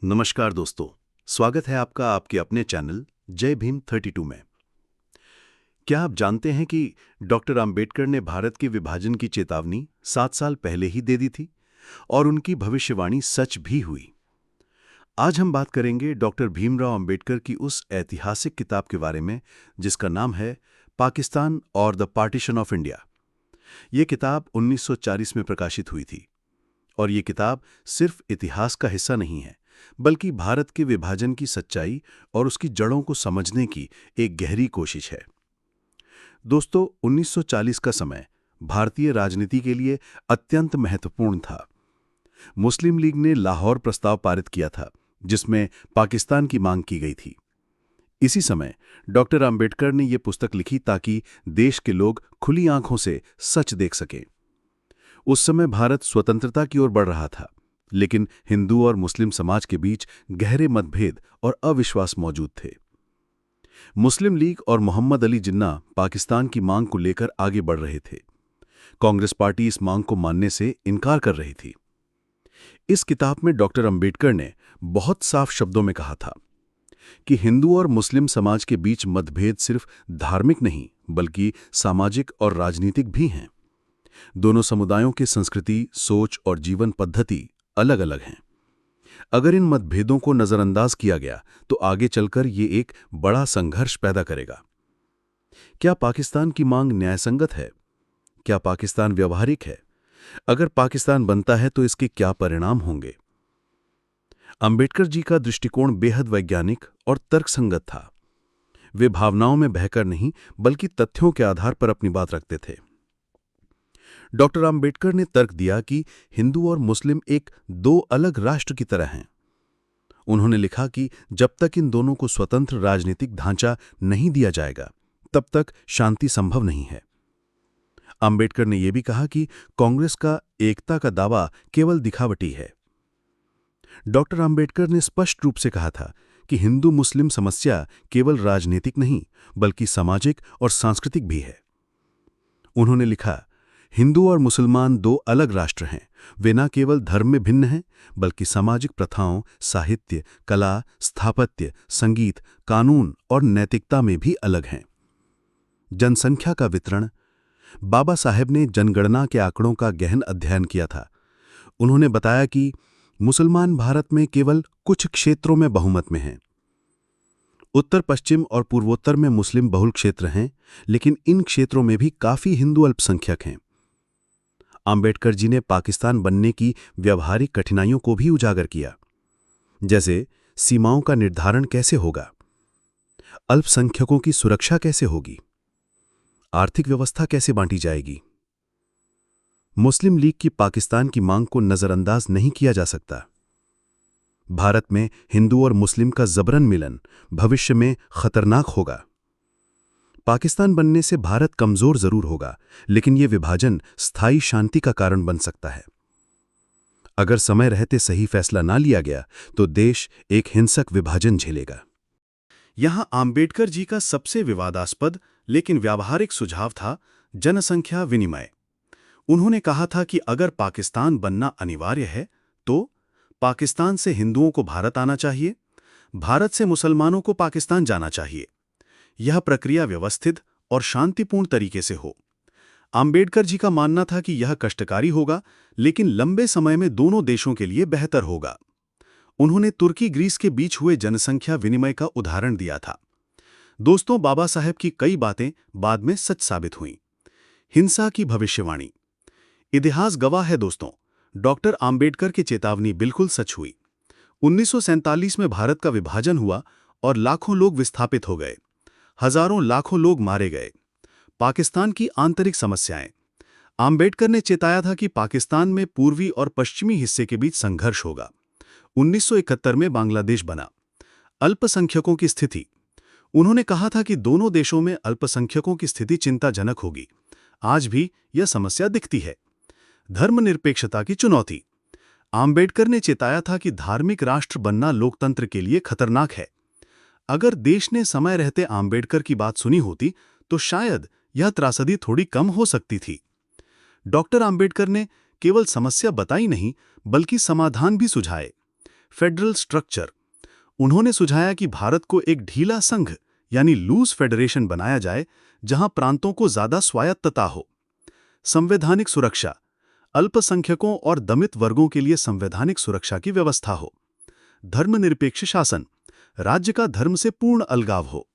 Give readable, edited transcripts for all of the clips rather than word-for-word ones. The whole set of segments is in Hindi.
नमस्कार दोस्तों, स्वागत है आपका आपके अपने चैनल जय भीम 32 में। क्या आप जानते हैं कि डॉक्टर अंबेडकर ने भारत के विभाजन की चेतावनी 7 साल पहले ही दे दी थी और उनकी भविष्यवाणी सच भी हुई। आज हम बात करेंगे डॉक्टर भीमराव अंबेडकर की उस ऐतिहासिक किताब के बारे में जिसका नाम है पाकिस्तान और द पार्टीशन ऑफ इंडिया। ये किताब 1940 में प्रकाशित हुई थी और ये किताब सिर्फ इतिहास का हिस्सा नहीं है, बल्कि भारत के विभाजन की सच्चाई और उसकी जड़ों को समझने की एक गहरी कोशिश है। दोस्तों, 1940 का समय भारतीय राजनीति के लिए अत्यंत महत्वपूर्ण था। मुस्लिम लीग ने लाहौर प्रस्ताव पारित किया था, जिसमें पाकिस्तान की मांग की गई थी। इसी समय डॉक्टर अंबेडकर ने यह पुस्तक लिखी ताकि देश के लोग खुली आंखों से सच देख सकें। उस समय भारत स्वतंत्रता की ओर बढ़ रहा था, लेकिन हिंदू और मुस्लिम समाज के बीच गहरे मतभेद और अविश्वास मौजूद थे। मुस्लिम लीग और मोहम्मद अली जिन्ना पाकिस्तान की मांग को लेकर आगे बढ़ रहे थे। कांग्रेस पार्टी इस मांग को मानने से इनकार कर रही थी। इस किताब में डॉक्टर अंबेडकर ने बहुत साफ शब्दों में कहा था कि हिंदू और मुस्लिम समाज के बीच मतभेद सिर्फ धार्मिक नहीं, बल्कि सामाजिक और राजनीतिक भी हैं। दोनों समुदायों की संस्कृति, सोच और जीवन पद्धति अलग अलग हैं। अगर इन मतभेदों को नजरअंदाज किया गया तो आगे चलकर ये एक बड़ा संघर्ष पैदा करेगा। क्या पाकिस्तान की मांग न्यायसंगत है? क्या पाकिस्तान व्यवहारिक है? अगर पाकिस्तान बनता है तो इसके क्या परिणाम होंगे? अंबेडकर जी का दृष्टिकोण बेहद वैज्ञानिक और तर्कसंगत था। वे भावनाओं में बहकर नहीं, बल्कि तथ्यों के आधार पर अपनी बात रखते थे। डॉक्टर अंबेडकर ने तर्क दिया कि हिंदू और मुस्लिम एक दो अलग राष्ट्र की तरह हैं। उन्होंने लिखा कि जब तक इन दोनों को स्वतंत्र राजनीतिक ढांचा नहीं दिया जाएगा, तब तक शांति संभव नहीं है। अंबेडकर ने यह भी कहा कि कांग्रेस का एकता का दावा केवल दिखावटी है। डॉक्टर अंबेडकर ने स्पष्ट रूप से कहा था कि हिंदू मुस्लिम समस्या केवल राजनीतिक नहीं, बल्कि सामाजिक और सांस्कृतिक भी है। उन्होंने लिखा, हिंदू और मुसलमान दो अलग राष्ट्र हैं। वे न केवल धर्म में भिन्न हैं, बल्कि सामाजिक प्रथाओं, साहित्य, कला, स्थापत्य, संगीत, कानून और नैतिकता में भी अलग हैं। जनसंख्या का वितरण। बाबा साहेब ने जनगणना के आंकड़ों का गहन अध्ययन किया था। उन्होंने बताया कि मुसलमान भारत में केवल कुछ क्षेत्रों में बहुमत में हैं। उत्तर पश्चिम और पूर्वोत्तर में मुस्लिम बहुल क्षेत्र हैं, लेकिन इन क्षेत्रों में भी काफी हिंदू अल्पसंख्यक हैं। अंबेडकर जी ने पाकिस्तान बनने की व्यावहारिक कठिनाइयों को भी उजागर किया, जैसे सीमाओं का निर्धारण कैसे होगा, अल्पसंख्यकों की सुरक्षा कैसे होगी, आर्थिक व्यवस्था कैसे बांटी जाएगी। मुस्लिम लीग की पाकिस्तान की मांग को नजरअंदाज नहीं किया जा सकता। भारत में हिंदू और मुस्लिम का जबरन मिलन भविष्य में खतरनाक होगा। पाकिस्तान बनने से भारत कमजोर जरूर होगा, लेकिन यह विभाजन स्थायी शांति का कारण बन सकता है। अगर समय रहते सही फैसला ना लिया गया तो देश एक हिंसक विभाजन झेलेगा। यहां अंबेडकर जी का सबसे विवादास्पद लेकिन व्यावहारिक सुझाव था जनसंख्या विनिमय। उन्होंने कहा था कि अगर पाकिस्तान बनना अनिवार्य है तो पाकिस्तान से हिंदुओं को भारत आना चाहिए, भारत से मुसलमानों को पाकिस्तान जाना चाहिए। यह प्रक्रिया व्यवस्थित और शांतिपूर्ण तरीके से हो। अंबेडकर जी का मानना था कि यह कष्टकारी होगा, लेकिन लंबे समय में दोनों देशों के लिए बेहतर होगा। उन्होंने तुर्की ग्रीस के बीच हुए जनसंख्या विनिमय का उदाहरण दिया था। दोस्तों, बाबा साहेब की कई बातें बाद में सच साबित हुईं। हिंसा की भविष्यवाणी। इतिहास गवाह है दोस्तों, डॉक्टर अंबेडकर की चेतावनी बिल्कुल सच हुई। 1947 में भारत का विभाजन हुआ और लाखों लोग विस्थापित हो गए। हजारों लाखों लोग मारे गए। पाकिस्तान की आंतरिक समस्याएं। अंबेडकर ने चेताया था कि पाकिस्तान में पूर्वी और पश्चिमी हिस्से के बीच संघर्ष होगा। 1971 में बांग्लादेश बना। अल्पसंख्यकों की स्थिति। उन्होंने कहा था कि दोनों देशों में अल्पसंख्यकों की स्थिति चिंताजनक होगी। आज भी यह समस्या दिखती है। धर्मनिरपेक्षता की चुनौती। अंबेडकर ने चेताया था कि धार्मिक राष्ट्र बनना लोकतंत्र के लिए खतरनाक है। अगर देश ने समय रहते अंबेडकर की बात सुनी होती तो शायद यह त्रासदी थोड़ी कम हो सकती थी। डॉक्टर अंबेडकर ने केवल समस्या बताई नहीं, बल्कि समाधान भी सुझाए। Federal structure. उन्होंने सुझाया कि भारत को एक ढीला संघ यानी लूज फेडरेशन बनाया जाए, जहां प्रांतों को ज्यादा स्वायत्तता हो। संवैधानिक सुरक्षा, अल्पसंख्यकों और दमित वर्गों के लिए संवैधानिक सुरक्षा की व्यवस्था हो। धर्मनिरपेक्ष शासन, राज्य का धर्म से पूर्ण अलगाव हो।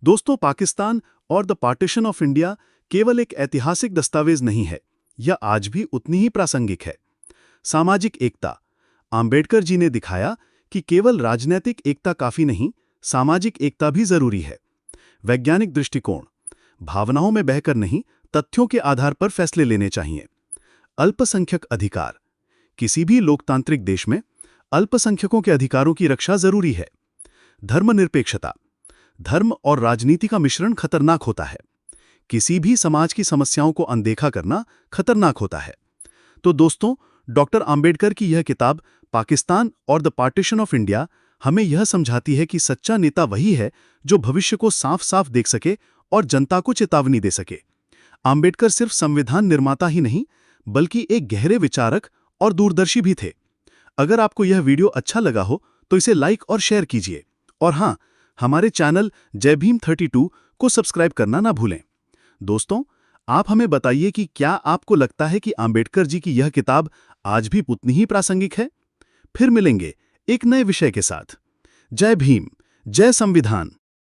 दोस्तों, पाकिस्तान और द पार्टीशन ऑफ इंडिया केवल एक ऐतिहासिक दस्तावेज नहीं है, यह आज भी उतनी ही प्रासंगिक है। सामाजिक एकता, आंबेडकर जी ने दिखाया कि केवल राजनीतिक एकता काफी नहीं, सामाजिक एकता भी जरूरी है। वैज्ञानिक दृष्टिकोण, भावनाओं में बहकर नहीं, तथ्यों के आधार पर फैसले लेने चाहिए। अल्पसंख्यक अधिकार, किसी भी लोकतांत्रिक देश में अल्पसंख्यकों के अधिकारों की रक्षा जरूरी है। धर्मनिरपेक्षता, धर्म और राजनीति का मिश्रण खतरनाक होता है। किसी भी समाज की समस्याओं को अनदेखा करना खतरनाक होता है। तो दोस्तों, डॉक्टर आंबेडकर की यह किताब पाकिस्तान और द पार्टीशन ऑफ इंडिया हमें यह समझाती है कि सच्चा नेता वही है जो भविष्य को साफ साफ देख सके और जनता को चेतावनी दे सके। आंबेडकर सिर्फ संविधान निर्माता ही नहीं, बल्कि एक गहरे विचारक और दूरदर्शी भी थे। अगर आपको यह वीडियो अच्छा लगा हो तो इसे लाइक और शेयर कीजिए। और हाँ, हमारे चैनल जय भीम 32 को सब्सक्राइब करना ना भूलें। दोस्तों, आप हमें बताइए कि क्या आपको लगता है कि आंबेडकर जी की यह किताब आज भी उतनी ही प्रासंगिक है? फिर मिलेंगे एक नए विषय के साथ। जय भीम, जय संविधान।